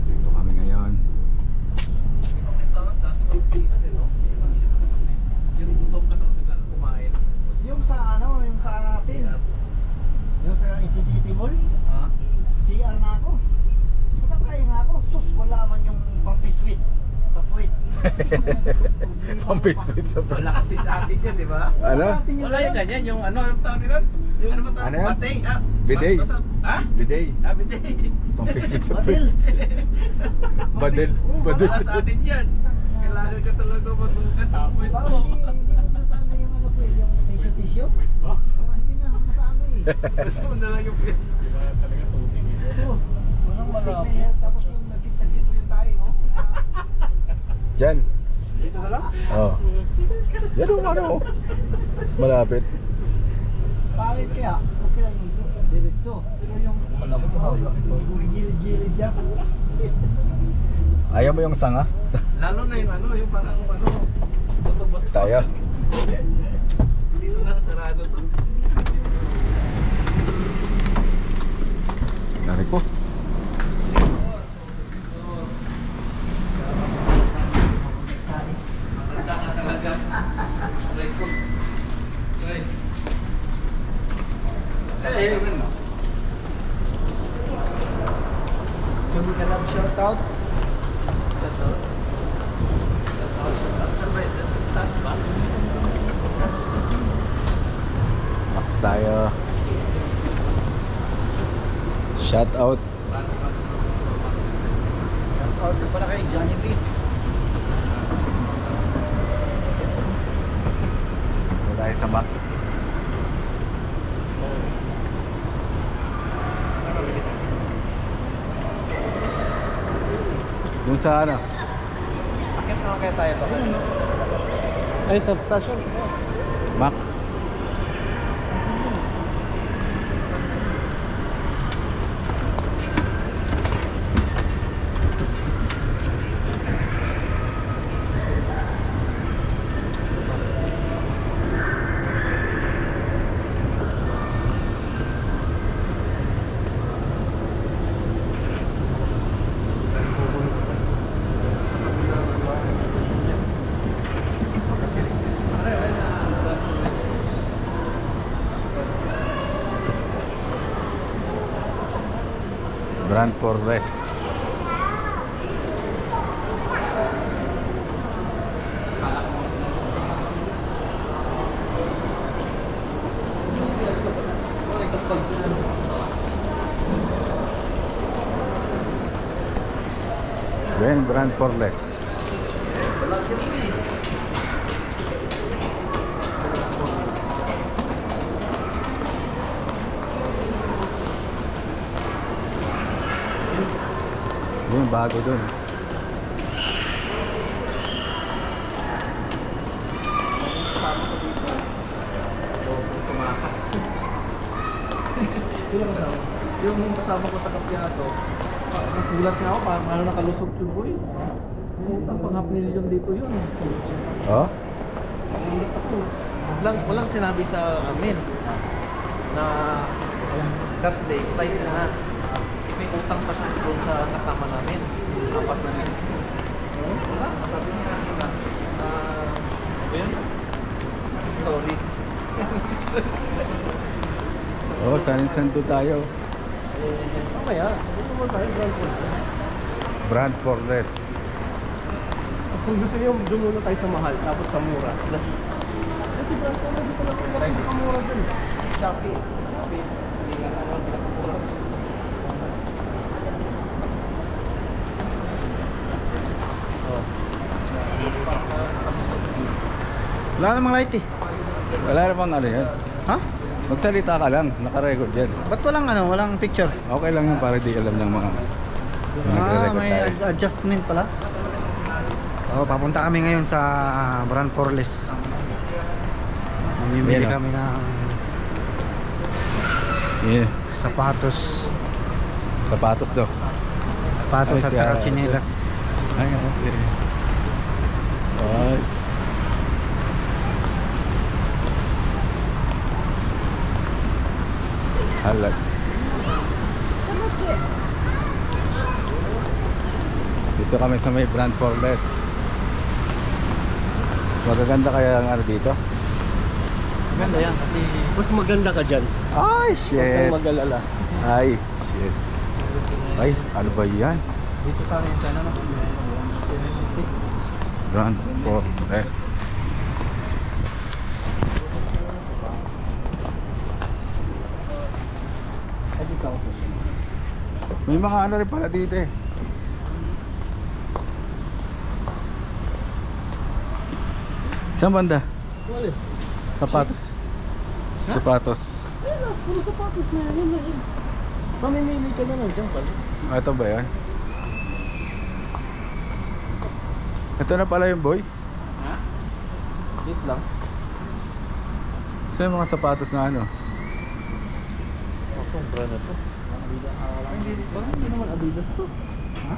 Dito kami ngayon. Yung sa ano, yung sa atin. Yung sa NCCC Mall. CR na ako. Magkakaya nga ako. Sus, wala man yung pampiswit sa puwit. Pampiswit sa Wala kasi sa atin yun, di ba? Ano? Wala yung ganyan, yung ano, yung tawag nila? Yung ano ba tawag? Ano yan? Batay, Bidet. Ha? Bidet. Bidet. Pampiswit sa Badil. Badil. Badil. Wala sa atin yan. Kailangan ka talaga magbukas sa puwit Parang mo. hindi mo nasana yung ano po, yung tissue-tissue. Parang hindi na nasana eh. Gusto mo na lang yung pies. Oo. Walang malapit. Tapos yung nagkit-nagkit mo yung tayo mo. Diyan. Dito na lang? Oo. Yan o ano. Mas malapit. Pangit kaya, okay lang yung diretso. Pero yung gilid-gilid dyan. Ayaw mo yung sanga? Lalo na yung ano, yung parang ano, boto-boto. Tayo. Dito na sarado to. Nari ko. Matanda ka talaga. Aray ko. Aray. Yung ka lang shoutout. Saan ba ito? Sa taas ba? Max tayo. Shout out. Shoutout din pala kay Johnny B. Wala tayo sa Max. Dun sa ano? Bakit naman kaya tayo pa? Ay, sa station. Max. Brand for less. Brand for less. Yung bago dun. Kasama ko dito. Tumakas. Yung kasama ko taga-piato, nagulat nga ako, paano nakalusog yung boy. Utang pang half million dito yun. Oh? Nagulat ako. Walang sinabi sa amin na that day, flight na. May utang pa siya doon sa kasama namin. 4 na rin. Wala, sabi niya na ano yun? Sorry. Oh, San tayo. Mamaya, dito mo tayo, Grand Port. Brand for less. Kung gusto niyo, doon muna tayo sa mahal, tapos sa mura. Kasi Grand Port, kasi pala sa mura dun. Shopee. Hindi nga naman pinakamura. Wala namang light eh. Wala namang ano yan. Ha? Magsalita ka lang, naka-record yan. Ba't walang ano, walang picture? Okay lang yun para di alam ng mga nagre-record May tayo. adjustment pala. Papunta kami ngayon sa Brand Forless. Mamimili Yan, kami ng Yeah. sapatos. Sapatos daw. Sapatos Ay, at saka siya- tsinelas. Ay, okay. Ay. Halag. Dito kami sa may Brand Fortress. Magaganda kaya ang ano dito? Maganda yan kasi mas maganda ka dyan. Ay, Huwag shit. kang mag-alala. Ay, shit. Ay, ano ba yan? Dito sa amin sana no? Brand Fortress. May mga ano rin pala dito eh. Saan banda? Wala. Sapatos. Sapatos. Puro sapatos na yan. Mamimili ka na lang dyan pala. Ah, ito ba yan? Ito na pala yung boy. Ha? Dito lang. Saan yung mga sapatos na ano? Ang brand na to. Hindi naman Adidas to. Ha?